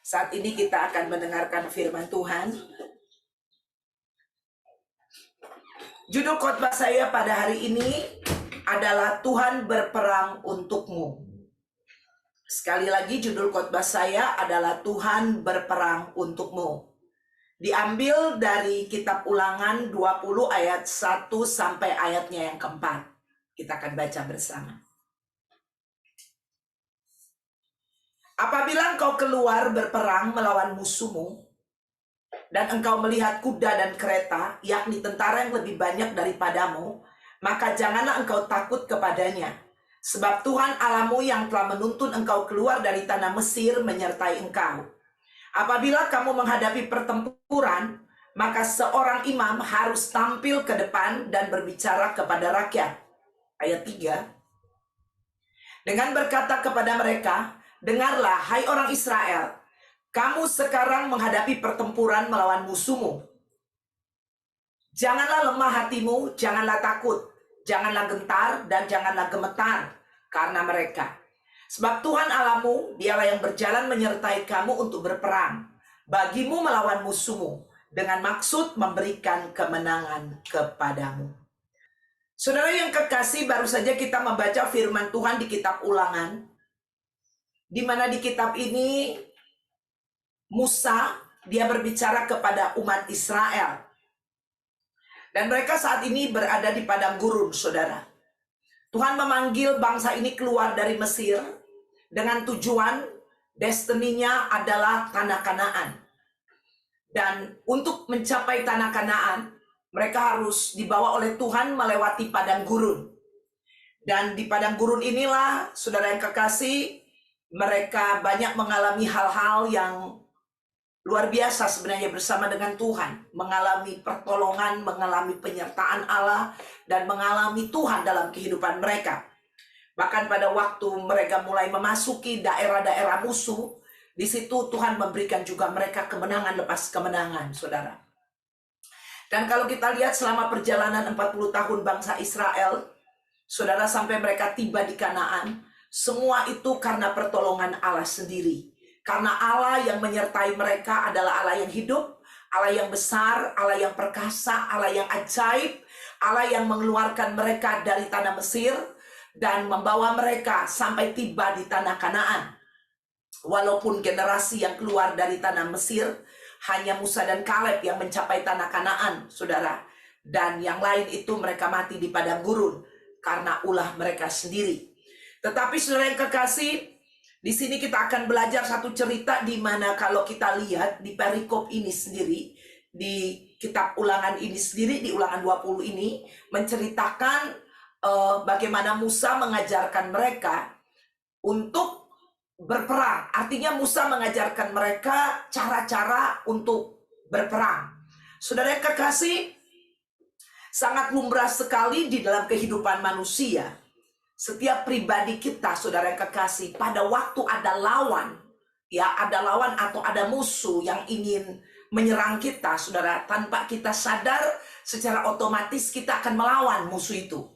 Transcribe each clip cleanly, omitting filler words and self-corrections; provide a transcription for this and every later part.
Saat ini kita akan mendengarkan firman Tuhan. Judul khotbah saya pada hari ini adalah Tuhan berperang untukmu. Sekali lagi judul khotbah saya adalah Tuhan berperang untukmu. Diambil dari kitab Ulangan 20 ayat 1 sampai ayatnya yang keempat. Kita akan baca bersama. Apabila engkau keluar berperang melawan musuhmu, dan engkau melihat kuda dan kereta, yakni tentara yang lebih banyak daripadamu, maka janganlah engkau takut kepadanya. Sebab Tuhan Allahmu yang telah menuntun engkau keluar dari tanah Mesir menyertai engkau. Apabila kamu menghadapi pertempuran, maka seorang imam harus tampil ke depan dan berbicara kepada rakyat. Ayat 3. Dengan berkata kepada mereka, dengarlah, hai orang Israel, kamu sekarang menghadapi pertempuran melawan musuhmu. Janganlah lemah hatimu, janganlah takut, janganlah gentar, dan janganlah gemetar karena mereka. Sebab Tuhan Allahmu, dialah yang berjalan menyertai kamu untuk berperang bagimu melawan musuhmu, dengan maksud memberikan kemenangan kepadamu. Saudara yang kekasih, baru saja kita membaca firman Tuhan di kitab Ulangan, di mana di kitab ini Musa, dia berbicara kepada umat Israel. Dan mereka saat ini berada di padang gurun, saudara. Tuhan memanggil bangsa ini keluar dari Mesir dengan tujuan destininya adalah tanah Kanaan. Dan untuk mencapai tanah Kanaan, mereka harus dibawa oleh Tuhan melewati padang gurun. Dan di padang gurun inilah, saudara yang kekasih, mereka banyak mengalami hal-hal yang luar biasa sebenarnya bersama dengan Tuhan. Mengalami pertolongan, mengalami penyertaan Allah, dan mengalami Tuhan dalam kehidupan mereka. Bahkan pada waktu mereka mulai memasuki daerah-daerah musuh, di situ Tuhan memberikan juga mereka kemenangan lepas kemenangan, saudara. Dan kalau kita lihat selama perjalanan 40 tahun bangsa Israel, saudara, sampai mereka tiba di Kanaan, semua itu karena pertolongan Allah sendiri. Karena Allah yang menyertai mereka adalah Allah yang hidup, Allah yang besar, Allah yang perkasa, Allah yang ajaib, Allah yang mengeluarkan mereka dari tanah Mesir dan membawa mereka sampai tiba di tanah Kanaan. Walaupun generasi yang keluar dari tanah Mesir hanya Musa dan Kaleb yang mencapai tanah Kanaan, saudara. Dan yang lain itu mereka mati di padang gurun karena ulah mereka sendiri. Tetapi saudara yang kekasih, di sini kita akan belajar satu cerita di mana kalau kita lihat di perikop ini sendiri, di kitab Ulangan ini sendiri, di Ulangan 20 ini, menceritakan bagaimana Musa mengajarkan mereka untuk berperang. Artinya Musa mengajarkan mereka cara-cara untuk berperang. Saudara yang kekasih, sangat lumrah sekali di dalam kehidupan manusia. Setiap pribadi kita, saudara yang kekasih, pada waktu ada lawan, ya ada lawan atau ada musuh yang ingin menyerang kita, saudara, tanpa kita sadar, secara otomatis kita akan melawan musuh itu.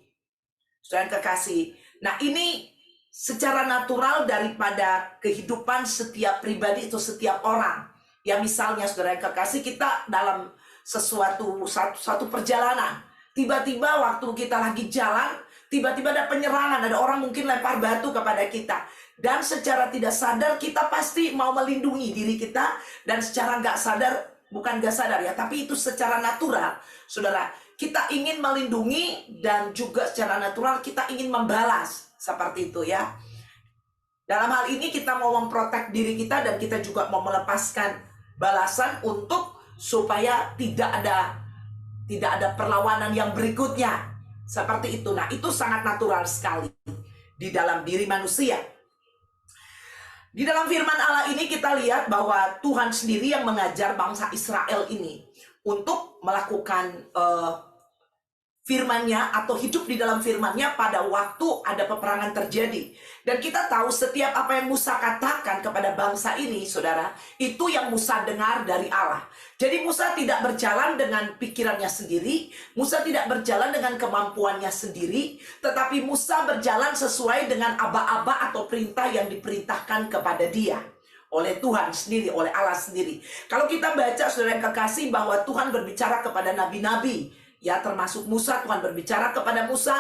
Saudara yang kekasih, nah ini secara natural daripada kehidupan setiap pribadi itu, setiap orang. Ya misalnya, saudara yang kekasih, kita dalam satu perjalanan, tiba-tiba waktu kita lagi jalan, tiba-tiba ada penyerangan, ada orang mungkin lempar batu kepada kita. Dan secara tidak sadar kita pasti mau melindungi diri kita. Dan secara nggak sadar, bukan nggak sadar ya, tapi itu secara natural, saudara. Kita ingin melindungi dan juga secara natural kita ingin membalas. Seperti itu ya. Dalam hal ini kita mau memprotek diri kita dan kita juga mau melepaskan balasan untuk supaya tidak ada perlawanan yang berikutnya. Seperti itu. Nah, itu sangat natural sekali di dalam diri manusia. Di dalam firman Allah ini kita lihat bahwa Tuhan sendiri yang mengajar bangsa Israel ini untuk melakukan firman-Nya atau hidup di dalam firman-Nya pada waktu ada peperangan terjadi. Dan kita tahu setiap apa yang Musa katakan kepada bangsa ini, saudara, itu yang Musa dengar dari Allah. Jadi Musa tidak berjalan dengan pikirannya sendiri, Musa tidak berjalan dengan kemampuannya sendiri, tetapi Musa berjalan sesuai dengan aba-aba atau perintah yang diperintahkan kepada dia. oleh Tuhan sendiri, oleh Allah sendiri. Kalau kita baca, saudara yang kekasih, bahwa Tuhan berbicara kepada nabi-nabi, ya termasuk Musa, Tuhan berbicara kepada Musa.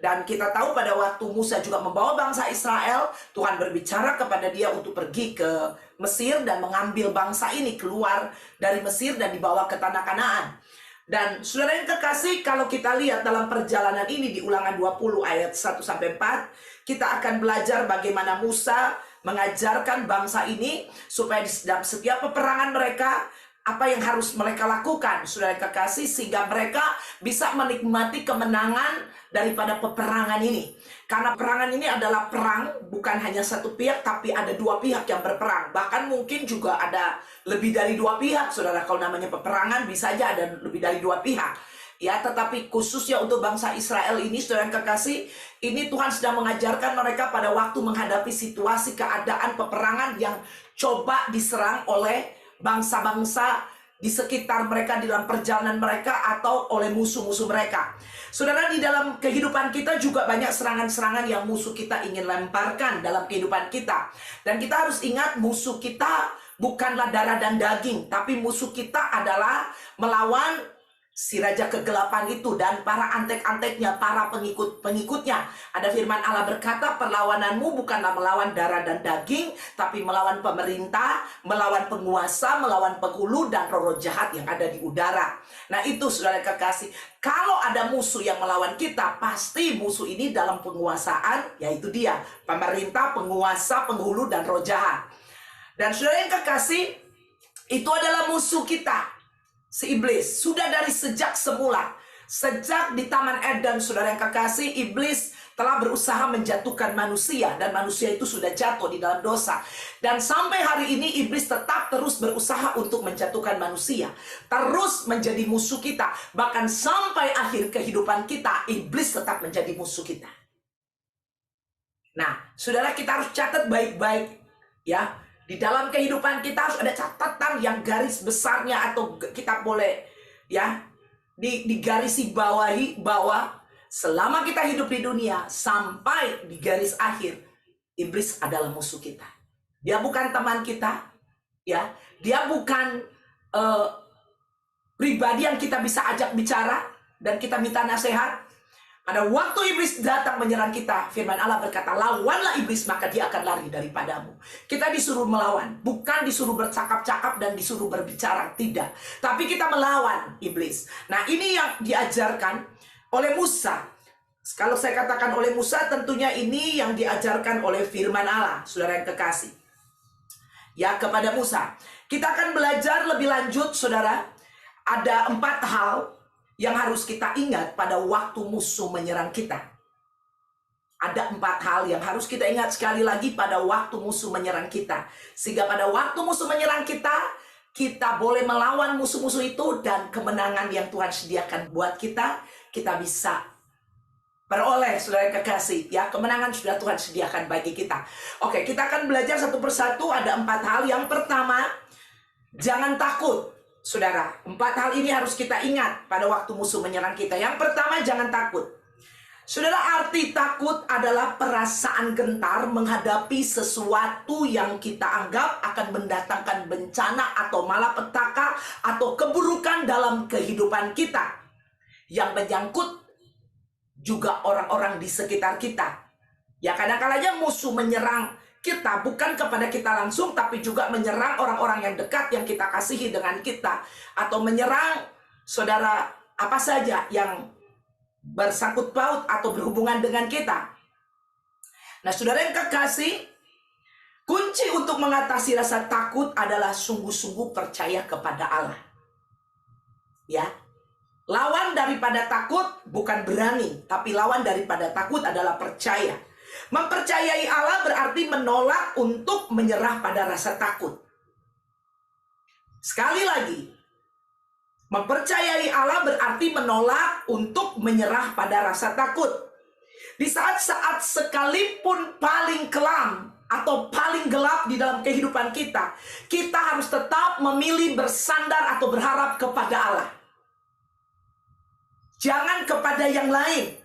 Dan kita tahu pada waktu Musa juga membawa bangsa Israel, Tuhan berbicara kepada dia untuk pergi ke Mesir dan mengambil bangsa ini keluar dari Mesir dan dibawa ke tanah Kanaan. Dan saudara yang kekasih, kalau kita lihat dalam perjalanan ini di Ulangan 20 ayat 1-4, kita akan belajar bagaimana Musa mengajarkan bangsa ini supaya di dalam setiap peperangan mereka, apa yang harus mereka lakukan, saudara yang kekasih, sehingga mereka bisa menikmati kemenangan daripada peperangan ini. Karena peperangan ini adalah perang, bukan hanya satu pihak, tapi ada dua pihak yang berperang. Bahkan mungkin juga ada lebih dari dua pihak, saudara. Kalau namanya peperangan, bisa aja ada lebih dari dua pihak. Ya, tetapi khususnya untuk bangsa Israel ini, saudara yang kekasih, ini Tuhan sedang mengajarkan mereka pada waktu menghadapi situasi keadaan peperangan yang coba diserang oleh bangsa-bangsa di sekitar mereka, di dalam perjalanan mereka, atau oleh musuh-musuh mereka. Saudara, di dalam kehidupan kita juga banyak serangan-serangan yang musuh kita ingin lemparkan dalam kehidupan kita. Dan kita harus ingat, musuh kita bukanlah darah dan daging, tapi musuh kita adalah melawan si raja kegelapan itu dan para antek-anteknya, para pengikut-pengikutnya. Ada firman Allah berkata, perlawananmu bukanlah melawan darah dan daging, tapi melawan pemerintah, melawan penguasa, melawan penghulu, dan roh-roh jahat yang ada di udara. Nah itu, saudara kekasih, kalau ada musuh yang melawan kita, pasti musuh ini dalam penguasaan, yaitu dia, pemerintah, penguasa, penghulu, dan roh jahat. Dan saudara yang kekasih, itu adalah musuh kita, si iblis. Sudah dari sejak semula, sejak di Taman Eden, saudara yang kekasih, iblis telah berusaha menjatuhkan manusia, dan manusia itu sudah jatuh di dalam dosa. Dan sampai hari ini iblis tetap terus berusaha untuk menjatuhkan manusia, terus menjadi musuh kita. Bahkan sampai akhir kehidupan kita, iblis tetap menjadi musuh kita. Nah, saudara, kita harus catat baik-baik, ya. Di dalam kehidupan kita harus ada catatan yang garis besarnya, atau kita boleh, ya, digarisi bawahi, bahwa selama kita hidup di dunia sampai di garis akhir, iblis adalah musuh kita. Dia bukan teman kita, ya. Dia bukan pribadi yang kita bisa ajak bicara dan kita minta nasihat. Pada waktu iblis datang menyerang kita, firman Allah berkata, lawanlah iblis maka dia akan lari daripadamu. Kita disuruh melawan, bukan disuruh bercakap-cakap dan disuruh berbicara, tidak. Tapi kita melawan iblis. Nah, ini yang diajarkan oleh Musa. Kalau saya katakan oleh Musa, tentunya ini yang diajarkan oleh firman Allah, saudara yang kekasih. Ya, kepada Musa. Kita akan belajar lebih lanjut, saudara. Ada 4 hal yang harus kita ingat pada waktu musuh menyerang kita. Ada 4 hal yang harus kita ingat sekali lagi pada waktu musuh menyerang kita. Sehingga pada waktu musuh menyerang kita, kita boleh melawan musuh-musuh itu, dan kemenangan yang Tuhan sediakan buat kita, kita bisa peroleh, saudara kekasih. Ya, kemenangan sudah Tuhan sediakan bagi kita. Oke, kita akan belajar satu persatu. Ada 4 hal. Yang pertama, jangan takut. Saudara, 4 hal ini harus kita ingat pada waktu musuh menyerang kita. Yang pertama, jangan takut. Saudara, arti takut adalah perasaan gentar menghadapi sesuatu yang kita anggap akan mendatangkan bencana atau malapetaka atau keburukan dalam kehidupan kita, yang menyangkut juga orang-orang di sekitar kita. Ya, kadang-kadang musuh menyerang kita bukan kepada kita langsung, tapi juga menyerang orang-orang yang dekat yang kita kasihi dengan kita, atau menyerang saudara apa saja yang bersangkut paut atau berhubungan dengan kita. Nah, saudara yang kekasih, kunci untuk mengatasi rasa takut adalah sungguh-sungguh percaya kepada Allah. Ya, lawan daripada takut bukan berani, tapi lawan daripada takut adalah percaya. Mempercayai Allah berarti menolak untuk menyerah pada rasa takut. Sekali lagi, mempercayai Allah berarti menolak untuk menyerah pada rasa takut. Di saat-saat sekalipun paling kelam atau paling gelap di dalam kehidupan kita, kita harus tetap memilih bersandar atau berharap kepada Allah. Jangan kepada yang lain.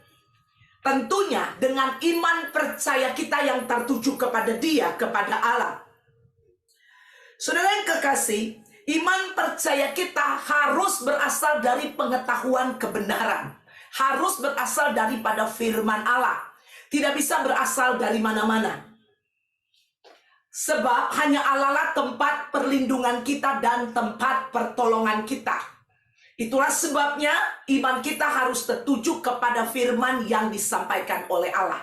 Tentunya dengan iman percaya kita yang tertuju kepada Dia, kepada Allah. Saudara yang kekasih, iman percaya kita harus berasal dari pengetahuan kebenaran. Harus berasal daripada firman Allah. Tidak bisa berasal dari mana-mana. Sebab hanya Allah lah tempat perlindungan kita dan tempat pertolongan kita. Itulah sebabnya iman kita harus tertuju kepada firman yang disampaikan oleh Allah.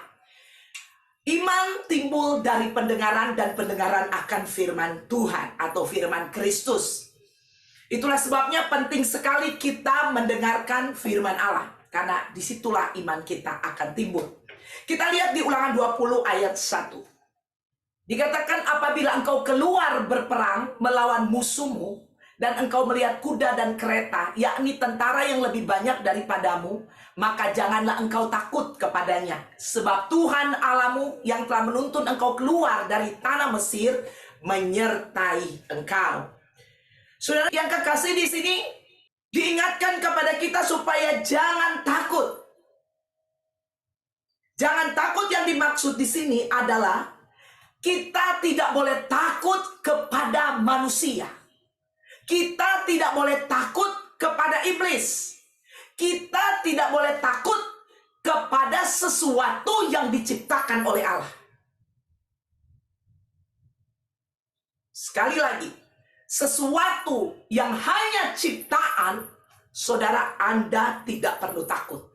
Iman timbul dari pendengaran dan pendengaran akan firman Tuhan atau firman Kristus. Itulah sebabnya penting sekali kita mendengarkan firman Allah. Karena disitulah iman kita akan timbul. Kita lihat di Ulangan 20 ayat 1. Dikatakan apabila engkau keluar berperang melawan musuhmu, dan engkau melihat kuda dan kereta, yakni tentara yang lebih banyak daripadamu, maka janganlah engkau takut kepadanya. Sebab Tuhan Allahmu yang telah menuntun engkau keluar dari tanah Mesir, menyertai engkau. Saudara yang kekasih, di sini diingatkan kepada kita supaya jangan takut. Jangan takut yang dimaksud di sini adalah kita tidak boleh takut kepada manusia. Kita tidak boleh takut kepada iblis. Kita tidak boleh takut kepada sesuatu yang diciptakan oleh Allah. Sekali lagi, sesuatu yang hanya ciptaan, saudara, Anda tidak perlu takut.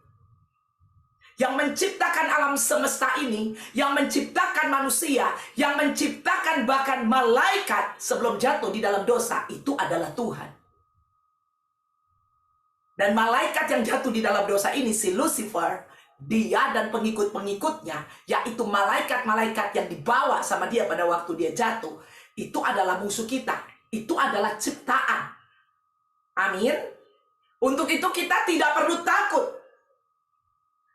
Yang menciptakan alam semesta ini, yang menciptakan manusia, yang menciptakan bahkan malaikat sebelum jatuh di dalam dosa, itu adalah Tuhan. Dan malaikat yang jatuh di dalam dosa ini, si Lucifer, dia dan pengikut-pengikutnya, yaitu malaikat-malaikat yang dibawa sama dia pada waktu dia jatuh, itu adalah musuh kita. Itu adalah ciptaan. Amin. Untuk itu kita tidak perlu takut.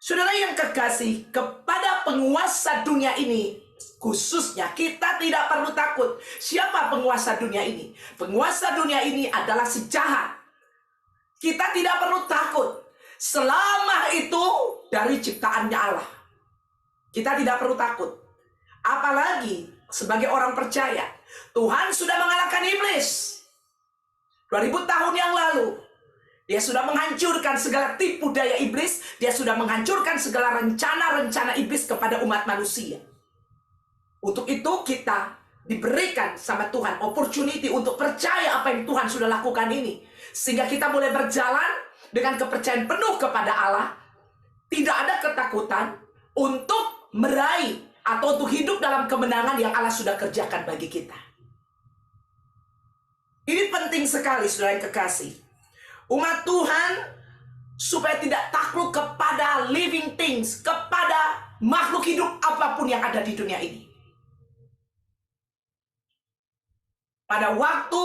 Saudara yang kekasih, kepada penguasa dunia ini, khususnya kita tidak perlu takut. Siapa penguasa dunia ini? Penguasa dunia ini adalah si jahat. Kita tidak perlu takut. Selama itu dari ciptaannya Allah. Kita tidak perlu takut. Apalagi sebagai orang percaya, Tuhan sudah mengalahkan iblis. 2000 tahun yang lalu. Dia sudah menghancurkan segala tipu daya iblis. Dia sudah menghancurkan segala rencana-rencana iblis kepada umat manusia. Untuk itu kita diberikan sama Tuhan opportunity untuk percaya apa yang Tuhan sudah lakukan ini. Sehingga kita boleh berjalan dengan kepercayaan penuh kepada Allah. Tidak ada ketakutan untuk meraih atau untuk hidup dalam kemenangan yang Allah sudah kerjakan bagi kita. Ini penting sekali, saudara yang kekasih. Umat Tuhan supaya tidak takluk kepada living things, kepada makhluk hidup apapun yang ada di dunia ini. Pada waktu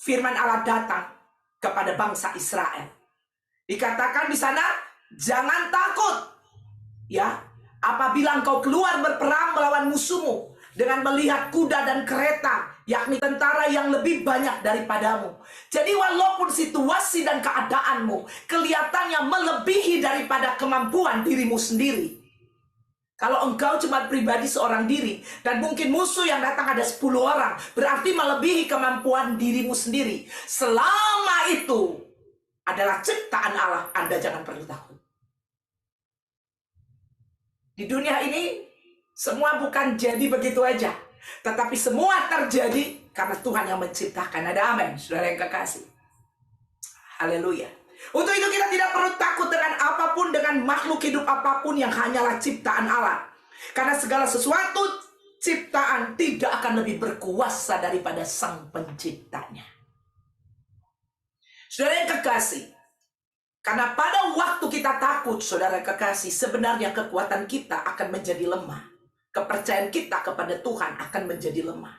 firman Allah datang kepada bangsa Israel, dikatakan di sana, jangan takut. Ya, apabila engkau keluar berperang melawan musuhmu dengan melihat kuda dan kereta, yakni tentara yang lebih banyak daripadamu. Jadi walaupun situasi dan keadaanmu kelihatannya melebihi daripada kemampuan dirimu sendiri. Kalau engkau cuma pribadi seorang diri dan mungkin musuh yang datang ada 10 orang, berarti melebihi kemampuan dirimu sendiri. Selama itu adalah ciptaan Allah, Anda jangan perlu takut. Di dunia ini semua bukan jadi begitu aja. Tetapi semua terjadi karena Tuhan yang menciptakan. Ada amin, saudara yang kekasih. Haleluya. Untuk itu kita tidak perlu takut dengan apapun, dengan makhluk hidup apapun yang hanyalah ciptaan Allah. Karena segala sesuatu ciptaan tidak akan lebih berkuasa daripada Sang Penciptanya. Saudara yang kekasih, karena pada waktu kita takut, saudara yang kekasih, sebenarnya kekuatan kita akan menjadi lemah. Kepercayaan kita kepada Tuhan akan menjadi lemah.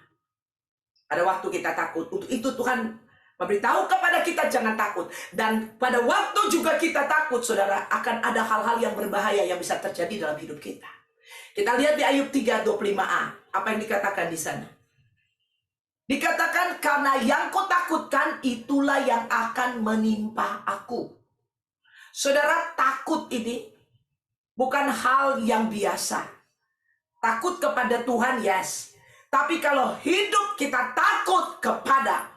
Pada waktu kita takut, untuk itu Tuhan memberitahu kepada kita jangan takut. Dan pada waktu juga kita takut, saudara, akan ada hal-hal yang berbahaya yang bisa terjadi dalam hidup kita. Kita lihat di Ayub 3:25a, apa yang dikatakan di sana. Dikatakan, karena yang kau takutkan itulah yang akan menimpa aku. Saudara, takut ini bukan hal yang biasa. Takut kepada Tuhan, yes. Tapi kalau hidup kita takut kepada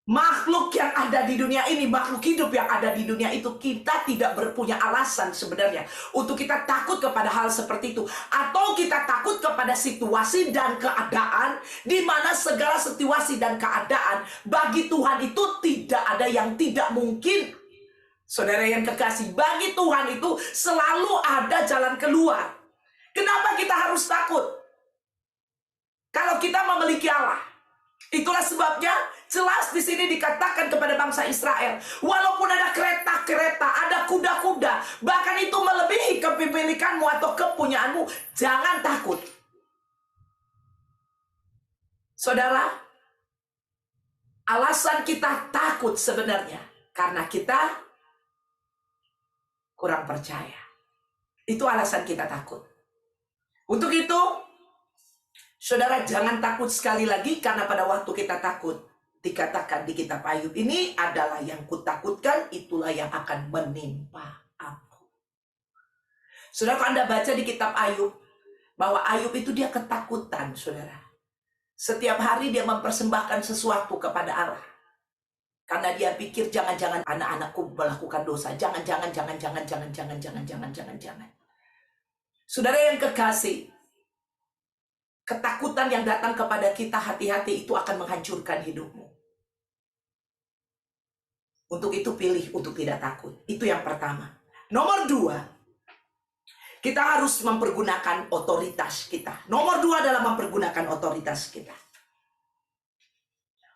makhluk yang ada di dunia ini, makhluk hidup yang ada di dunia itu, kita tidak berpunya alasan sebenarnya untuk kita takut kepada hal seperti itu. Atau kita takut kepada situasi dan keadaan, di mana segala situasi dan keadaan bagi Tuhan itu tidak ada yang tidak mungkin. Saudara yang kekasih, bagi Tuhan itu selalu ada jalan keluar. Kenapa kita harus takut? Kalau kita memiliki Allah. Itulah sebabnya jelas di sini dikatakan kepada bangsa Israel, walaupun ada kereta-kereta, ada kuda-kuda, bahkan itu melebihi kepemilikanmu atau kepunyaanmu, jangan takut. Saudara, alasan kita takut sebenarnya karena kita kurang percaya. Itu alasan kita takut. Untuk itu, saudara, jangan takut sekali lagi, karena pada waktu kita takut, dikatakan di kitab Ayub, ini adalah yang kutakutkan, itulah yang akan menimpa aku. Saudara, kalau Anda baca di kitab Ayub, bahwa Ayub itu dia ketakutan, saudara. Setiap hari dia mempersembahkan sesuatu kepada Allah. Karena dia pikir jangan-jangan anak-anakku melakukan dosa. Jangan. Saudara yang kekasih, ketakutan yang datang kepada kita, hati-hati, itu akan menghancurkan hidupmu. Untuk itu pilih untuk tidak takut. Itu yang pertama. Nomor 2, kita harus mempergunakan otoritas kita. Nomor 2 adalah mempergunakan otoritas kita.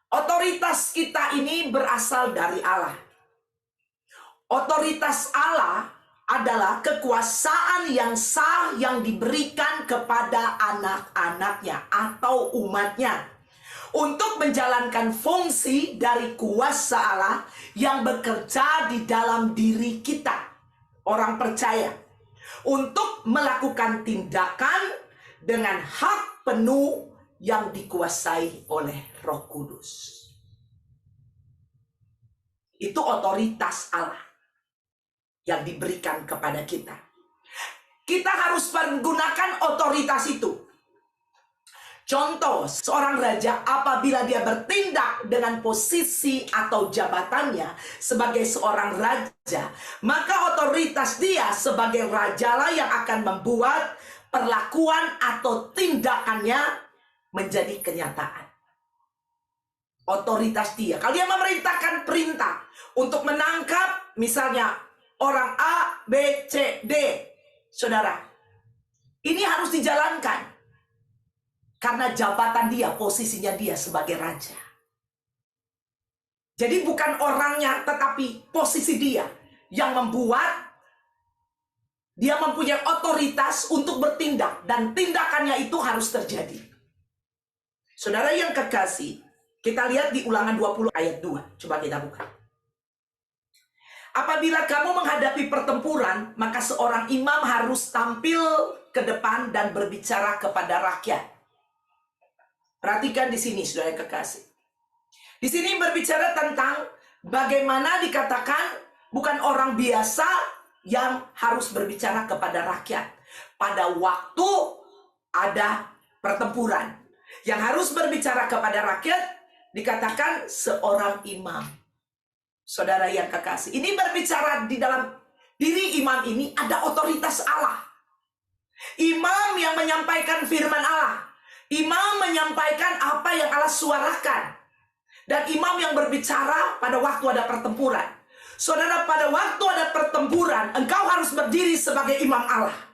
Otoritas kita ini berasal dari Allah. Otoritas Allah adalah kekuasaan yang sah yang diberikan kepada anak-anaknya atau umatnya untuk menjalankan fungsi dari kuasa Allah yang bekerja di dalam diri kita, orang percaya, untuk melakukan tindakan dengan hak penuh yang dikuasai oleh Roh Kudus. Itu otoritas Allah yang diberikan kepada kita. Kita harus menggunakan otoritas itu. Contoh, seorang raja apabila dia bertindak dengan posisi atau jabatannya sebagai seorang raja, maka otoritas dia sebagai rajalah yang akan membuat perlakuan atau tindakannya menjadi kenyataan. Otoritas dia. Kalau dia memerintahkan perintah untuk menangkap misalnya orang A, B, C, D, saudara, ini harus dijalankan karena jabatan dia, posisinya dia sebagai raja. Jadi bukan orangnya, tetapi posisi dia yang membuat dia mempunyai otoritas untuk bertindak, dan tindakannya itu harus terjadi. Saudara yang kekasih, kita lihat di Ulangan 20 ayat 2. Coba kita buka. Apabila kamu menghadapi pertempuran, maka seorang imam harus tampil ke depan dan berbicara kepada rakyat. Perhatikan di sini, saudara yang kekasih. Di sini berbicara tentang bagaimana dikatakan bukan orang biasa yang harus berbicara kepada rakyat. Pada waktu ada pertempuran, yang harus berbicara kepada rakyat dikatakan seorang imam. Saudara yang kekasih, ini berbicara di dalam diri imam ini ada otoritas Allah. Imam yang menyampaikan firman Allah. Imam menyampaikan apa yang Allah suarakan. Dan imam yang berbicara pada waktu ada pertempuran. Saudara, pada waktu ada pertempuran, engkau harus berdiri sebagai imam Allah.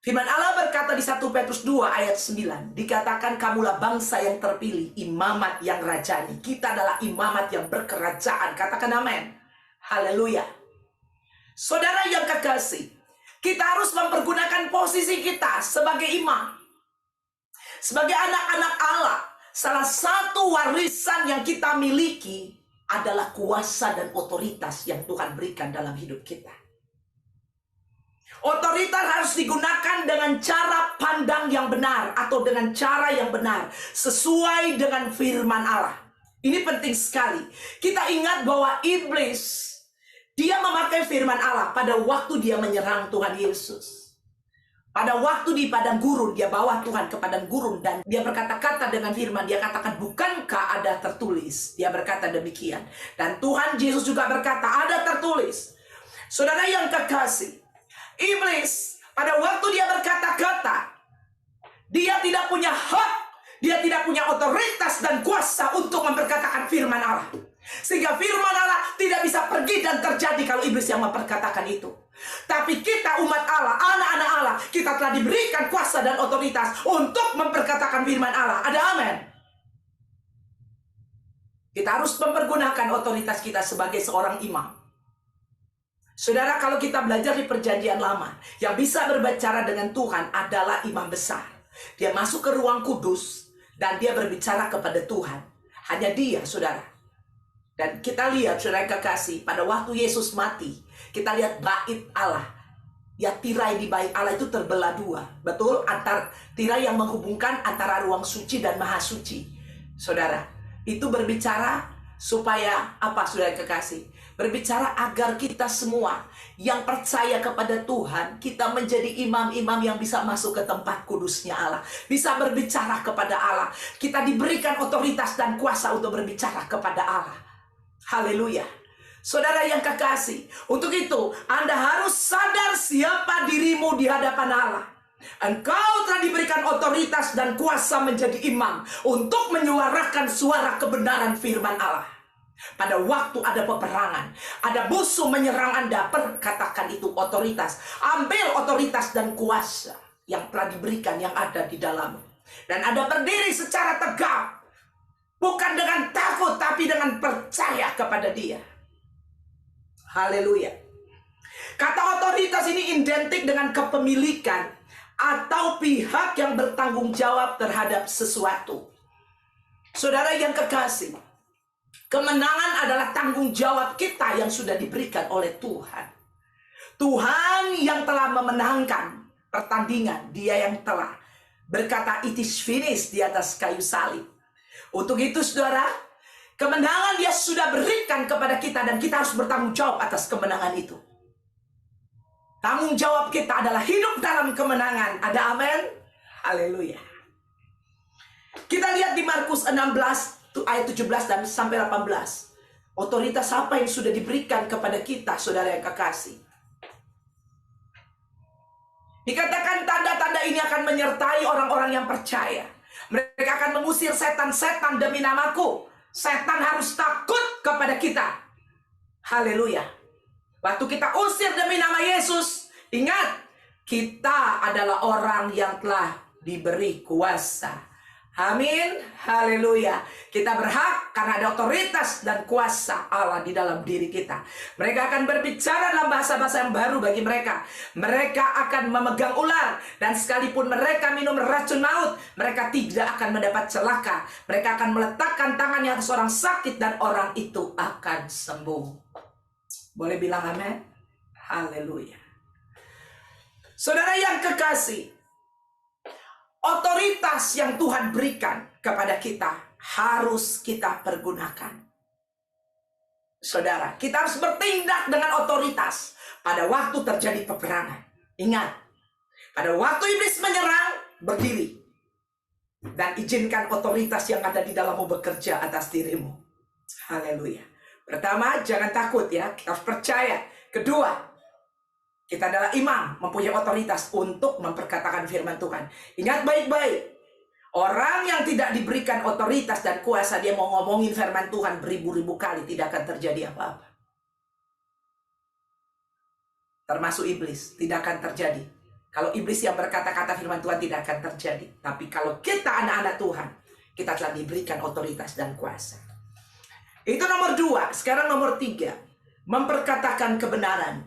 Firman Allah berkata di 1 Petrus 2 ayat 9, dikatakan kamulah bangsa yang terpilih, imamat yang rajani. Kita adalah imamat yang berkerajaan. Katakan amin. Haleluya. Saudara yang kekasih, kita harus mempergunakan posisi kita sebagai imam. Sebagai anak-anak Allah, salah satu warisan yang kita miliki adalah kuasa dan otoritas yang Tuhan berikan dalam hidup kita. Otoritas harus digunakan dengan cara pandang yang benar atau dengan cara yang benar sesuai dengan firman Allah. Ini penting sekali. Kita ingat bahwa iblis dia memakai firman Allah pada waktu dia menyerang Tuhan Yesus. Pada waktu di padang gurun, dia bawa Tuhan ke padang gurun dan dia berkata-kata dengan firman. Dia katakan, bukankah ada tertulis? Dia berkata demikian. Dan Tuhan Yesus juga berkata, ada tertulis. Saudara yang kekasih, iblis pada waktu dia berkata-kata, dia tidak punya hak, dia tidak punya otoritas dan kuasa untuk memperkatakan firman Allah. Sehingga firman Allah tidak bisa pergi dan terjadi kalau iblis yang memperkatakan itu. Tapi kita umat Allah, anak-anak Allah, kita telah diberikan kuasa dan otoritas untuk memperkatakan firman Allah. Ada amin. Kita harus mempergunakan otoritas kita sebagai seorang imam. Saudara, kalau kita belajar di perjanjian lama, yang bisa berbicara dengan Tuhan adalah imam besar. Dia masuk ke ruang kudus dan dia berbicara kepada Tuhan. Hanya dia, saudara. Dan kita lihat, saudara yang kekasih, pada waktu Yesus mati, kita lihat bait Allah. Ya, tirai di bait Allah itu terbelah dua. Betul? Antar tirai yang menghubungkan antara ruang suci dan maha suci. Saudara, itu berbicara supaya apa, saudara yang kekasih? Berbicara agar kita semua yang percaya kepada Tuhan, kita menjadi imam-imam yang bisa masuk ke tempat kudusnya Allah. Bisa berbicara kepada Allah. Kita diberikan otoritas dan kuasa untuk berbicara kepada Allah. Haleluya. Saudara yang kekasih, untuk itu Anda harus sadar siapa dirimu di hadapan Allah. Engkau telah diberikan otoritas dan kuasa menjadi imam untuk menyuarakan suara kebenaran firman Allah. Pada waktu ada peperangan, ada musuh menyerang Anda, perkatakan itu otoritas. Ambil otoritas dan kuasa yang telah diberikan yang ada di dalammu. Dan Anda berdiri secara tegak. Bukan dengan takut, tapi dengan percaya kepada Dia. Haleluya. Kata otoritas ini identik dengan kepemilikan atau pihak yang bertanggung jawab terhadap sesuatu. Saudara yang kekasih, kemenangan adalah tanggung jawab kita yang sudah diberikan oleh Tuhan. Tuhan yang telah memenangkan pertandingan, Dia yang telah berkata it is finished di atas kayu salib. Untuk itu, saudara, kemenangan Dia sudah berikan kepada kita dan kita harus bertanggung jawab atas kemenangan itu. Tanggung jawab kita adalah hidup dalam kemenangan. Ada amin? Haleluya. Kita lihat di Markus 16 ayat 17 dan sampai 18. Otoritas apa yang sudah diberikan kepada kita, saudara yang kekasih? Dikatakan tanda-tanda ini akan menyertai orang-orang yang percaya. Mereka akan mengusir setan-setan demi namaku. Setan harus takut kepada kita. Haleluya. Waktu kita usir demi nama Yesus, ingat, kita adalah orang yang telah diberi kuasa. Amin. Haleluya. Kita berhak karena ada otoritas dan kuasa Allah di dalam diri kita. Mereka akan berbicara dalam bahasa-bahasa yang baru bagi mereka. Mereka akan memegang ular. Dan sekalipun mereka minum racun maut, mereka tidak akan mendapat celaka. Mereka akan meletakkan tangannya atas orang sakit dan orang itu akan sembuh. Boleh bilang amin? Haleluya. Saudara yang kekasih, otoritas yang Tuhan berikan kepada kita harus kita pergunakan. Saudara, kita harus bertindak dengan otoritas pada waktu terjadi peperangan. Ingat, pada waktu iblis menyerang, berdiri. Dan izinkan otoritas yang ada di dalammu bekerja atas dirimu. Haleluya. Pertama, jangan takut ya, kita harus percaya. Kedua, kita adalah imam, mempunyai otoritas untuk memperkatakan firman Tuhan. Ingat baik-baik, orang yang tidak diberikan otoritas dan kuasa, dia mau ngomongin firman Tuhan beribu-ribu kali, tidak akan terjadi apa-apa. Termasuk iblis, tidak akan terjadi. Kalau iblis yang berkata-kata firman Tuhan tidak akan terjadi. Tapi kalau kita anak-anak Tuhan, kita telah diberikan otoritas dan kuasa. Itu nomor 2. Sekarang nomor 3, memperkatakan kebenaran.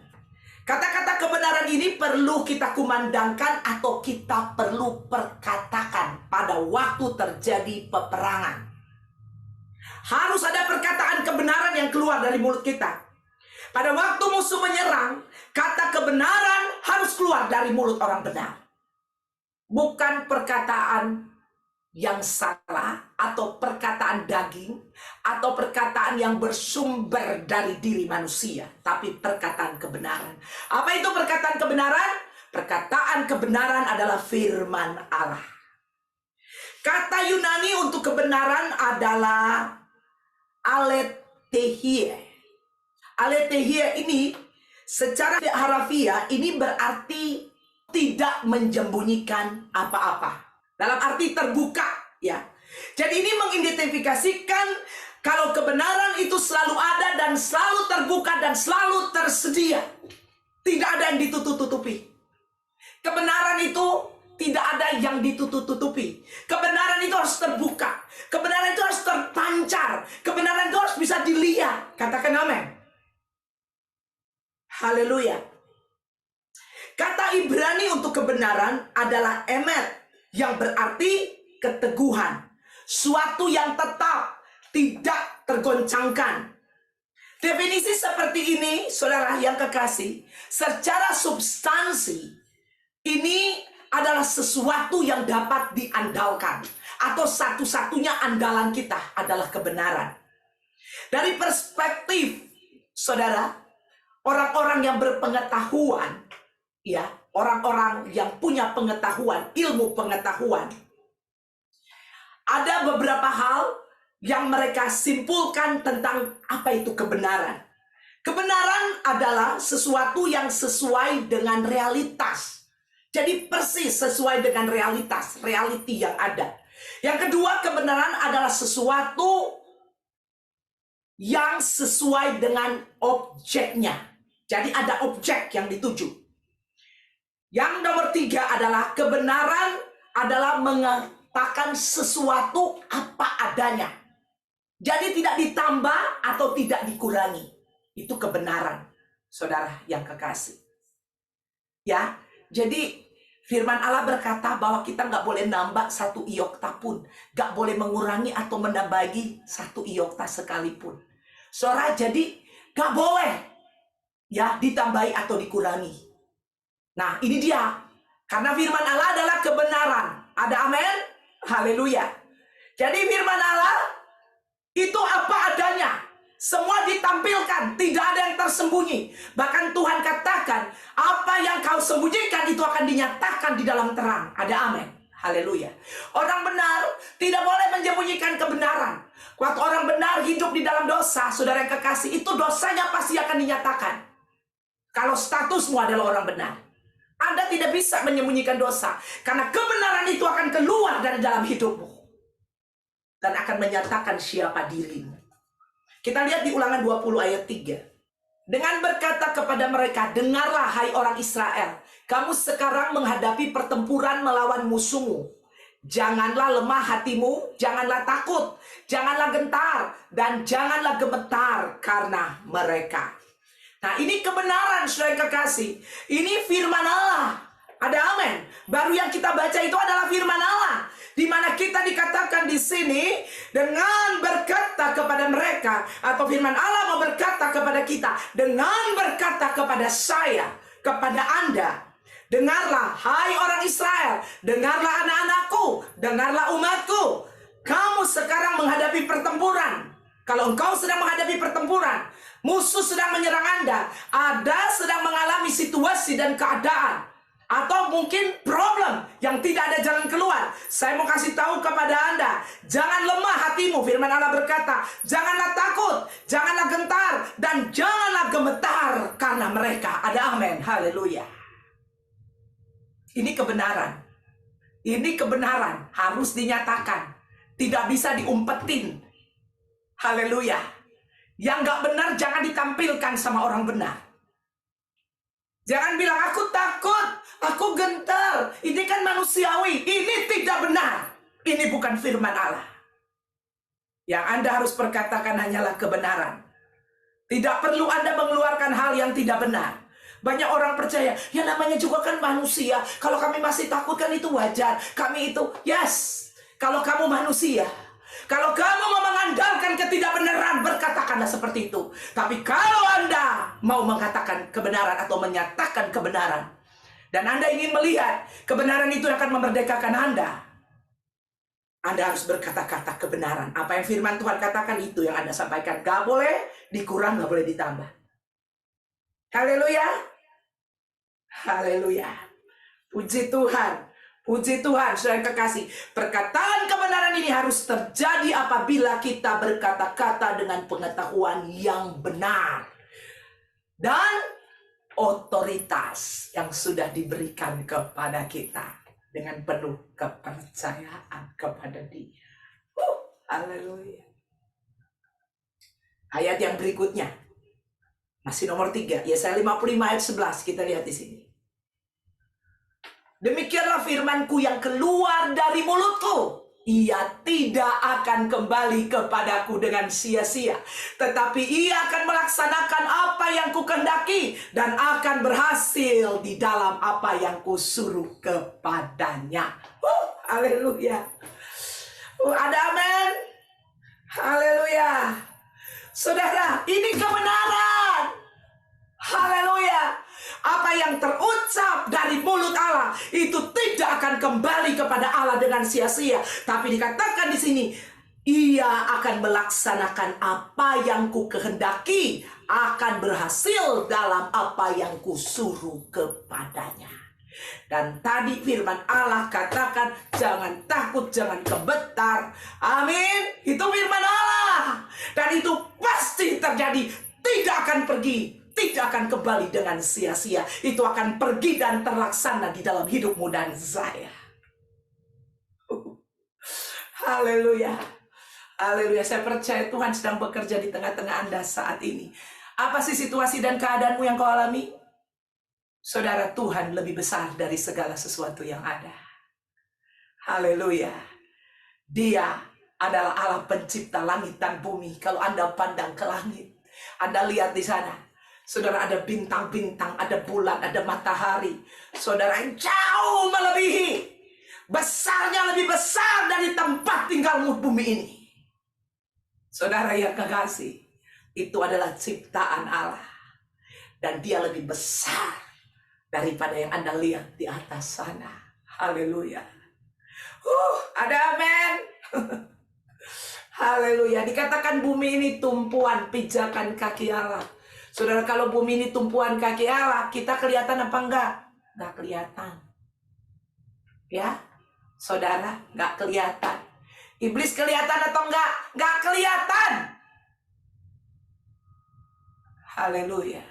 Kata-kata kebenaran ini perlu kita kumandangkan atau kita perlu perkatakan pada waktu terjadi peperangan. Harus ada perkataan kebenaran yang keluar dari mulut kita. Pada waktu musuh menyerang, kata kebenaran harus keluar dari mulut orang benar. Bukan perkataan yang salah atau perkataan daging atau perkataan yang bersumber dari diri manusia, tapi perkataan kebenaran. Apa itu perkataan kebenaran? Perkataan kebenaran adalah firman Allah. Kata Yunani untuk kebenaran adalah aletheia. Aletheia ini secara harafiah ini berarti tidak menyembunyikan apa-apa. Dalam arti terbuka, ya. Jadi ini mengidentifikasikan kalau kebenaran itu selalu ada dan selalu terbuka dan selalu tersedia. Tidak ada yang ditutup-tutupi. Kebenaran itu tidak ada yang ditutup-tutupi. Kebenaran itu harus terbuka. Kebenaran itu harus terpancar. Kebenaran itu harus bisa dilihat. Katakan amin. Haleluya. Kata Ibrani untuk kebenaran adalah emet, yang berarti keteguhan. Suatu yang tetap, tidak tergoncangkan. Definisi seperti ini, saudara yang kekasih, secara substansi, ini adalah sesuatu yang dapat diandalkan. Atau satu-satunya andalan kita adalah kebenaran. Dari perspektif, saudara, orang-orang yang berpengetahuan, ya, orang-orang yang punya pengetahuan, ilmu pengetahuan, ada beberapa hal yang mereka simpulkan tentang apa itu kebenaran. Kebenaran adalah sesuatu yang sesuai dengan realitas. Jadi persis sesuai dengan realitas, reality yang ada. Yang kedua, kebenaran adalah sesuatu yang sesuai dengan objeknya. Jadi ada objek yang dituju. Yang nomor tiga adalah kebenaran adalah mengatakan sesuatu apa adanya. Jadi tidak ditambah atau tidak dikurangi. Itu kebenaran, saudara yang kekasih. Ya, jadi firman Allah berkata bahwa kita nggak boleh nambah satu iokta pun. Nggak boleh mengurangi atau menambahi satu iokta sekalipun. Saudara, jadi nggak boleh ya ditambahi atau dikurangi. Nah, ini dia. Karena firman Allah adalah kebenaran. Ada amin? Haleluya. Jadi firman Allah itu apa adanya. Semua ditampilkan. Tidak ada yang tersembunyi. Bahkan Tuhan katakan, apa yang kau sembunyikan itu akan dinyatakan di dalam terang. Ada amin. Haleluya. Orang benar tidak boleh menyembunyikan kebenaran. Waktu orang benar hidup di dalam dosa, saudara yang kekasih, itu dosanya pasti akan dinyatakan. Kalau statusmu adalah orang benar, Anda tidak bisa menyembunyikan dosa. Karena kebenaran itu akan keluar dari dalam hidupmu. Dan akan menyatakan siapa dirimu. Kita lihat di Ulangan 20 ayat 3. Dengan berkata kepada mereka, dengarlah hai orang Israel, kamu sekarang menghadapi pertempuran melawan musuhmu. Janganlah lemah hatimu, janganlah takut, janganlah gentar, dan janganlah gemetar karena mereka. Nah, ini kebenaran, saudara kekasih. Ini firman Allah. Ada amin. Baru yang kita baca itu adalah firman Allah, di mana kita dikatakan di sini dengan berkata kepada mereka, atau firman Allah mau berkata kepada kita dengan berkata kepada saya, kepada Anda, dengarlah hai orang Israel, dengarlah anak-anakku, dengarlah umatku. Kamu sekarang menghadapi pertempuran. Kalau engkau sedang menghadapi pertempuran, musuh sedang menyerang Anda sedang mengalami situasi dan keadaan, atau mungkin problem yang tidak ada jalan keluar. Saya mau kasih tahu kepada Anda, jangan lemah hatimu. Firman Allah berkata, janganlah takut, janganlah gentar, dan janganlah gemetar karena mereka. Ada amin. Haleluya. Ini kebenaran. Ini kebenaran harus dinyatakan. Tidak bisa diumpetin. Haleluya. Yang gak benar jangan ditampilkan sama orang benar. Jangan bilang, aku takut, aku gentar. Ini kan manusiawi. Ini tidak benar. Ini bukan firman Allah. Yang Anda harus perkatakan hanyalah kebenaran. Tidak perlu Anda mengeluarkan hal yang tidak benar. Banyak orang percaya, ya namanya juga kan manusia. Kalau kami masih takut kan itu wajar. Kami itu, yes. Kalau kamu manusia, kalau kamu mau mengandalkan ketidakbenaran, berkatakanlah seperti itu. Tapi kalau Anda mau mengatakan kebenaran atau menyatakan kebenaran, dan Anda ingin melihat kebenaran itu akan memerdekakan Anda harus berkata-kata kebenaran. Apa yang firman Tuhan katakan itu yang Anda sampaikan. Gak boleh dikurang, gak boleh ditambah. Haleluya. Haleluya. Puji Tuhan. Puji Tuhan, saudara kekasih. Perkataan kebenaran ini harus terjadi apabila kita berkata-kata dengan pengetahuan yang benar. Dan otoritas yang sudah diberikan kepada kita dengan penuh kepercayaan kepada Dia. Haleluya. Ayat yang berikutnya. Masih nomor 3. Yesaya 55 ayat 11. Kita lihat di sini. Demikianlah firmanku yang keluar dari mulutku. Ia tidak akan kembali kepadaku dengan sia-sia. Tetapi ia akan melaksanakan apa yang kukehendaki. Dan akan berhasil di dalam apa yang kusuruh kepadanya. Haleluya. Ada amin. Haleluya. Saudara, ini kebenaran. Haleluya. Apa yang terucap dari mulut Allah itu tidak akan kembali kepada Allah dengan sia-sia, tapi dikatakan di sini, ia akan melaksanakan apa yang kukehendaki, akan berhasil dalam apa yang kusuruh kepadanya. Dan tadi firman Allah katakan, jangan takut, jangan gemetar. Amin. Itu firman Allah. Dan itu pasti terjadi, tidak akan pergi, tidak akan kembali dengan sia-sia. Itu akan pergi dan terlaksana di dalam hidupmu dan saya. Haleluya. Haleluya. Saya percaya Tuhan sedang bekerja di tengah-tengah Anda saat ini. Apa sih situasi dan keadaanmu yang kau alami? Saudara, Tuhan lebih besar dari segala sesuatu yang ada. Haleluya. Dia adalah Allah pencipta langit dan bumi. Kalau Anda pandang ke langit, Anda lihat di sana, saudara, ada bintang-bintang, ada bulan, ada matahari. Saudara, yang jauh melebihi, besarnya lebih besar dari tempat tinggalmu bumi ini. Saudara yang kekasih, itu adalah ciptaan Allah. Dan dia lebih besar daripada yang Anda lihat di atas sana. Haleluya. Ada amin. Haleluya. Dikatakan bumi ini tumpuan pijakan kaki Allah. Saudara, kalau bumi ini tumpuan kaki Allah, kita kelihatan apa enggak? Enggak kelihatan. Ya, saudara, enggak kelihatan. Iblis kelihatan atau enggak? Enggak kelihatan. Haleluya.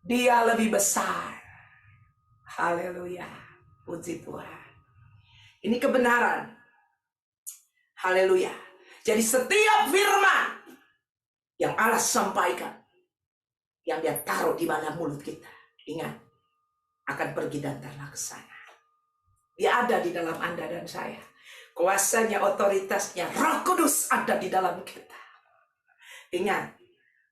Dia lebih besar. Haleluya. Puji Tuhan. Ini kebenaran. Haleluya. Jadi setiap firman yang Allah sampaikan, yang dia taruh di mana mulut kita, ingat, akan pergi dan terlaksana. Dia ada di dalam Anda dan saya. Kuasanya, otoritasnya, Roh Kudus ada di dalam kita. Ingat,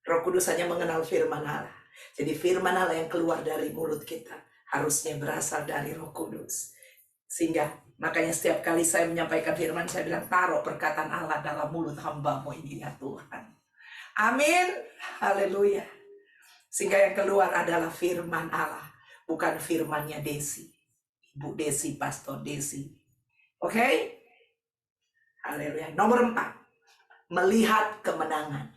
Roh Kudus hanya mengenal firman Allah. Jadi firman Allah yang keluar dari mulut kita harusnya berasal dari Roh Kudus. Sehingga makanya setiap kali saya menyampaikan firman, saya bilang, taruh perkataan Allah dalam mulut hamba-Mu ini ya Tuhan. Amin. Haleluya. Sehingga yang keluar adalah firman Allah, bukan firmannya Desi, Ibu Desi, Pastor Desi. Oke? Haleluya. Nomor 4, melihat kemenangan.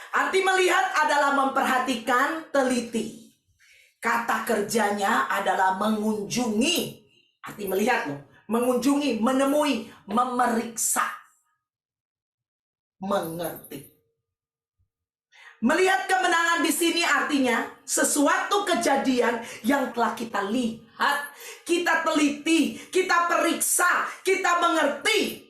Arti melihat adalah memperhatikan teliti. Kata kerjanya adalah mengunjungi. Arti melihat loh, mengunjungi, menemui, memeriksa, mengerti. Melihat kemenangan di sini artinya sesuatu kejadian yang telah kita lihat, kita teliti, kita periksa, kita mengerti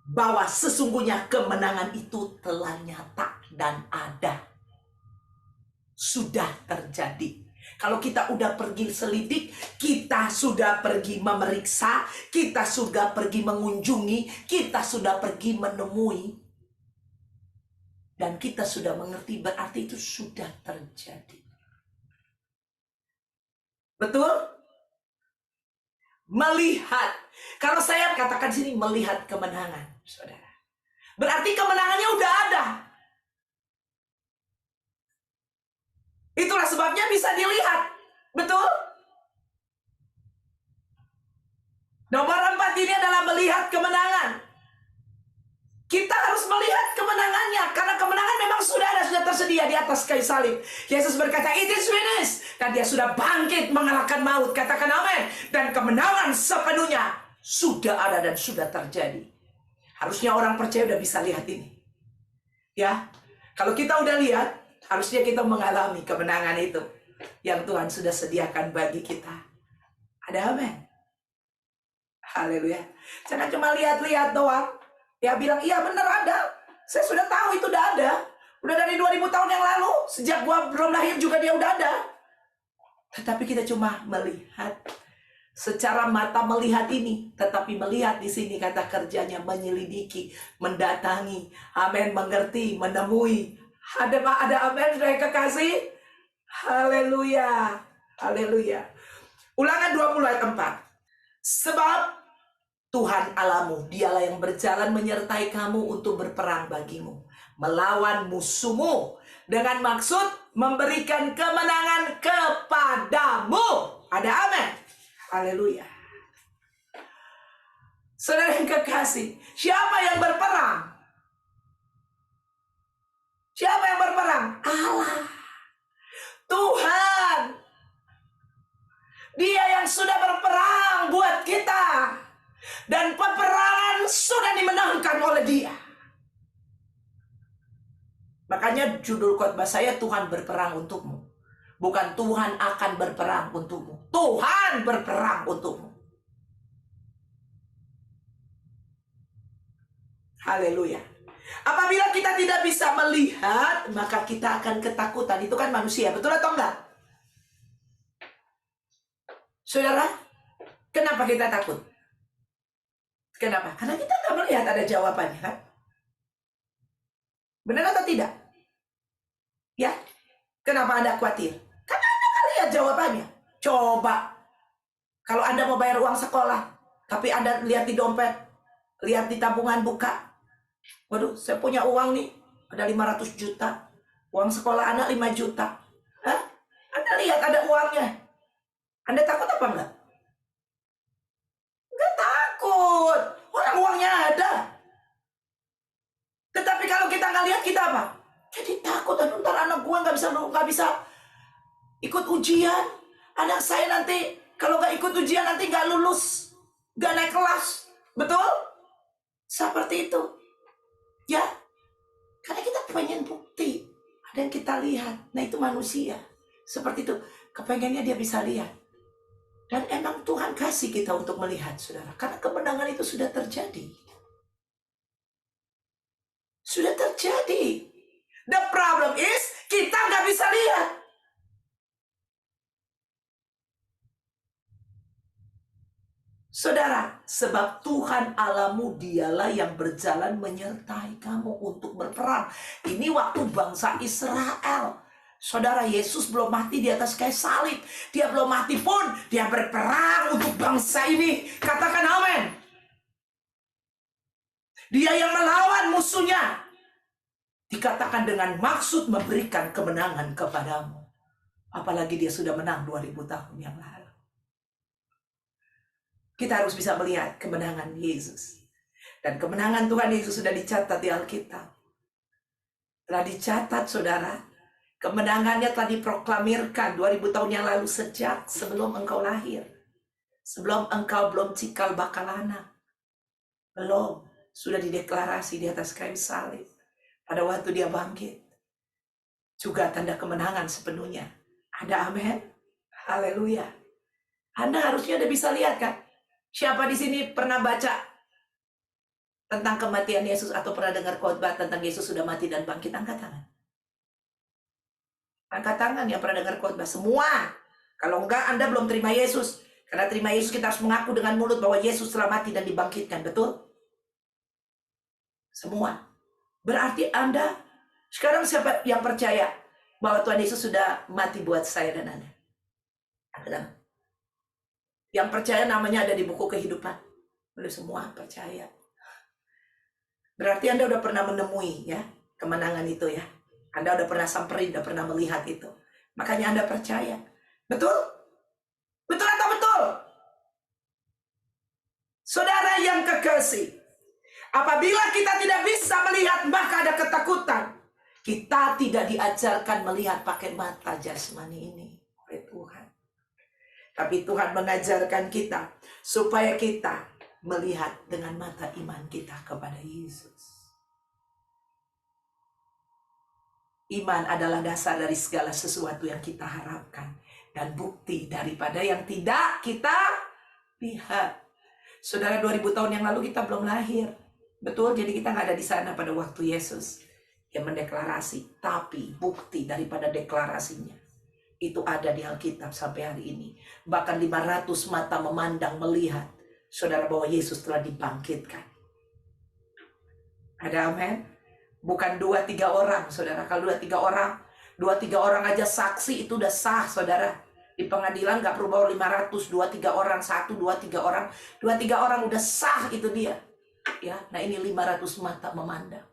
bahwa sesungguhnya kemenangan itu telah nyata dan ada. Sudah terjadi. Kalau kita udah pergi selidik, kita sudah pergi memeriksa, kita sudah pergi mengunjungi, kita sudah pergi menemui, dan kita sudah mengerti, berarti itu sudah terjadi. Betul? Melihat. Kalau saya katakan sini melihat kemenangan, saudara, berarti kemenangannya udah ada. Itulah sebabnya bisa dilihat. Betul? Nomor 4 ini adalah melihat kemenangan. Kita harus melihat kemenangannya, karena kemenangan memang sudah ada, sudah tersedia. bersedia di atas kayu salib. Yesus berkata, "It is finished." Dan dia sudah bangkit mengalahkan maut. Katakan amin. Dan kemenangan sepenuhnya sudah ada dan sudah terjadi. Harusnya orang percaya udah bisa lihat ini. Ya, kalau kita udah lihat, harusnya kita mengalami kemenangan itu yang Tuhan sudah sediakan bagi kita. Ada amin. Haleluya. Jangan cuma lihat-lihat doang. Ya bilang, iya bener ada. Saya sudah tahu itu udah ada. Udah dari 2000 tahun yang lalu. Sejak gua belum lahir juga dia udah ada. Tetapi kita cuma melihat. Secara mata melihat ini. Tetapi melihat di sini kata kerjanya menyelidiki, mendatangi. Amin, mengerti, menemui. Ada amin, saya kekasih. Haleluya. Haleluya. Ulangan 20 ayat 4. Sebab Tuhan Allahmu, dialah yang berjalan menyertai kamu untuk berperang bagimu, melawan musuhmu, dengan maksud memberikan kemenangan kepadamu. Ada amin. Haleluya. Saudara yang kekasih, siapa yang berperang? Siapa yang berperang? Allah. Tuhan. Dia yang sudah berperang buat kita. Dan peperangan sudah dimenangkan oleh dia. Makanya judul khotbah saya, Tuhan berperang untukmu. Bukan Tuhan akan berperang untukmu. Tuhan berperang untukmu. Haleluya. Apabila kita tidak bisa melihat, maka kita akan ketakutan. Itu kan manusia, betul atau enggak? Saudara, kenapa kita takut? Kenapa? Karena kita nggak melihat ada jawabannya, kan? Benar atau tidak? Ya? Kenapa Anda khawatir? Karena Anda nggak lihat jawabannya. Coba. Kalau Anda mau bayar uang sekolah, tapi Anda lihat di dompet, lihat di tabungan buka. Waduh, saya punya uang nih. Ada 500 juta. Uang sekolah anak 5 juta. Hah? Anda lihat ada uangnya. Anda takut apa enggak? Enggak takut. Orang uangnya ada. Tetapi kalau kita nggak lihat, kita apa? Jadi takut. Dan ntar anak gue nggak bisa ikut ujian. Anak saya nanti kalau nggak ikut ujian nanti nggak lulus, nggak naik kelas. Betul? Seperti itu. Ya. Karena kita pengen bukti. Ada yang kita lihat. Nah itu manusia. Seperti itu. Kepengennya dia bisa lihat. Dan emang Tuhan kasih kita untuk melihat, saudara. Karena kemenangan itu sudah terjadi. Sudah terjadi. The problem is, kita nggak bisa lihat. Saudara, sebab Tuhan Allahmu dialah yang berjalan menyertai kamu untuk berperang. Ini waktu bangsa Israel. Saudara, Yesus belum mati di atas kayu salib. Dia belum mati pun, dia berperang untuk bangsa ini. Katakan amin. Dia yang melawan musuhnya. Dikatakan dengan maksud memberikan kemenangan kepadamu. Apalagi dia sudah menang 2000 tahun yang lalu. Kita harus bisa melihat kemenangan Yesus. Dan kemenangan Tuhan Yesus sudah dicatat di Alkitab. Telah dicatat, saudara. Kemenangannya telah diproklamirkan 2000 tahun yang lalu sejak sebelum engkau lahir. Sebelum engkau belum cikal bakal anak. Belum. Sudah dideklarasi di atas kayu salib. Pada waktu dia bangkit. Juga tanda kemenangan sepenuhnya. Ada amin? Haleluya. Anda harusnya udah bisa lihat kan? Siapa di sini pernah baca tentang kematian Yesus atau pernah dengar khotbah tentang Yesus sudah mati dan bangkit? Angkat tangan. Angkat tangan yang pernah dengar khotbah. Semua. Kalau enggak, Anda belum terima Yesus. Karena terima Yesus kita harus mengaku dengan mulut bahwa Yesus telah mati dan dibangkitkan. Betul? Semua. Berarti Anda, sekarang siapa yang percaya bahwa Tuhan Yesus sudah mati buat saya dan Anda? Angkat tangan. Yang percaya namanya ada di buku kehidupan. Udah semua percaya. Berarti Anda udah pernah menemui ya kemenangan itu ya. Anda udah pernah samperin, udah pernah melihat itu. Makanya Anda percaya. Betul? Betul atau betul? Saudara yang kekasih, apabila kita tidak bisa melihat, maka ada ketakutan. Kita tidak diajarkan melihat pakai mata jasmani ini oleh Tuhan. Tapi Tuhan mengajarkan kita supaya kita melihat dengan mata iman kita kepada Yesus. Iman adalah dasar dari segala sesuatu yang kita harapkan. Dan bukti daripada yang tidak kita lihat. Saudara, 2000 tahun yang lalu kita belum lahir. Betul, jadi kita nggak ada di sana pada waktu Yesus yang mendeklarasi. Tapi bukti daripada deklarasinya itu ada di Alkitab sampai hari ini. Bahkan 500 mata memandang, melihat, saudara, bahwa Yesus telah dibangkitkan. Ada amin? Bukan 2-3 orang, saudara. Kalau 2-3 orang aja saksi itu udah sah, saudara. Di pengadilan nggak perlu bawa 500, 2-3 orang, 1, 2-3 orang. 2-3 orang udah sah, itu dia. Ya, nah ini 500 mata memandang.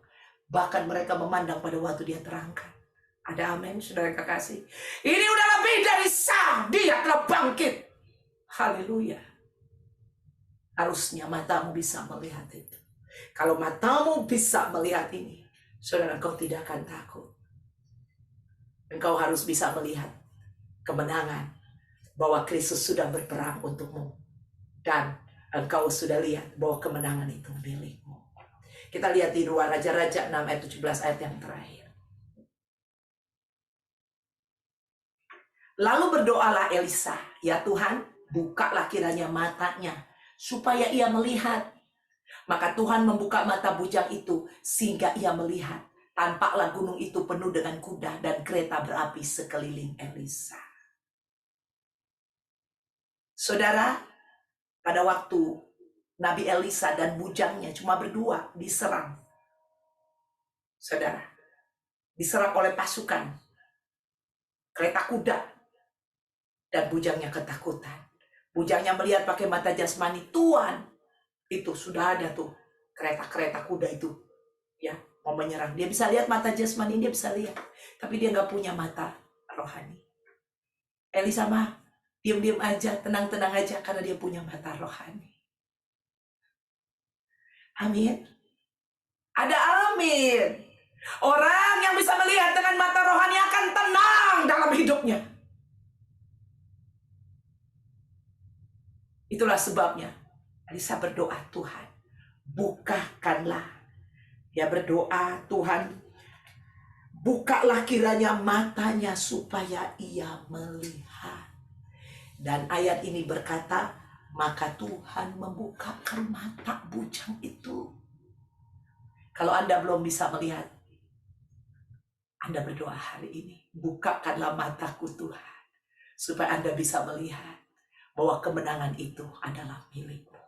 Bahkan mereka memandang pada waktu dia terangkat. Ada amin, saudara kekasih. Ini udah lebih dari sah, dia telah bangkit. Haleluya. Harusnya matamu bisa melihat itu. Kalau matamu bisa melihat ini, saudara, engkau tidak akan takut. Engkau harus bisa melihat kemenangan, bahwa Kristus sudah berperang untukmu. Dan engkau sudah lihat bahwa kemenangan itu milikmu. Kita lihat di 2 Raja-Raja 6 ayat 17 ayat yang terakhir. Lalu berdoalah Elisa, ya Tuhan, bukalah kiranya matanya, supaya ia melihat. Maka Tuhan membuka mata bujang itu, sehingga ia melihat. Tampaklah gunung itu penuh dengan kuda dan kereta berapi sekeliling Elisa. Saudara, pada waktu Nabi Elisa dan bujangnya cuma berdua diserang. Saudara, diserang oleh pasukan kereta kuda. Dan bujangnya ketakutan. Bujangnya melihat pakai mata jasmani, Tuhan, itu sudah ada tuh kereta-kereta kuda itu, ya, mau menyerang. Dia bisa lihat mata jasmani, dia bisa lihat, tapi dia nggak punya mata rohani. Elisa mah diam-diam aja, tenang-tenang aja, karena dia punya mata rohani. Amin. Ada amin. Orang yang bisa melihat dengan mata rohani akan tenang dalam hidupnya. Itulah sebabnya Elisa berdoa, Tuhan, bukakanlah. Dia berdoa, Tuhan, bukalah kiranya matanya supaya ia melihat. Dan ayat ini berkata, maka Tuhan membukakan mata bujang itu. Kalau Anda belum bisa melihat, Anda berdoa hari ini, bukakanlah mataku Tuhan, supaya Anda bisa melihat bahwa kemenangan itu adalah milikmu.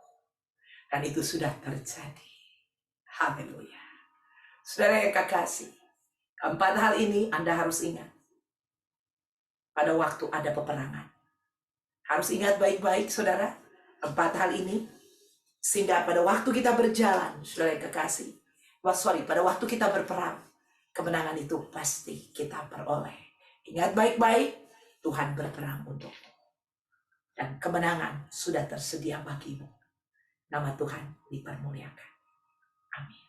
Dan itu sudah terjadi. Haleluya. Saudara yang kekasih, keempat hal ini Anda harus ingat. Pada waktu ada peperangan. Harus ingat baik-baik, saudara. 4 hal ini. Sehingga pada waktu kita berjalan, saudara yang kekasih. Pada waktu kita berperang, kemenangan itu pasti kita peroleh. Ingat baik-baik, Tuhan berperang untukmu. Dan kemenangan sudah tersedia bagimu. Nama Tuhan dipermuliakan. Amin.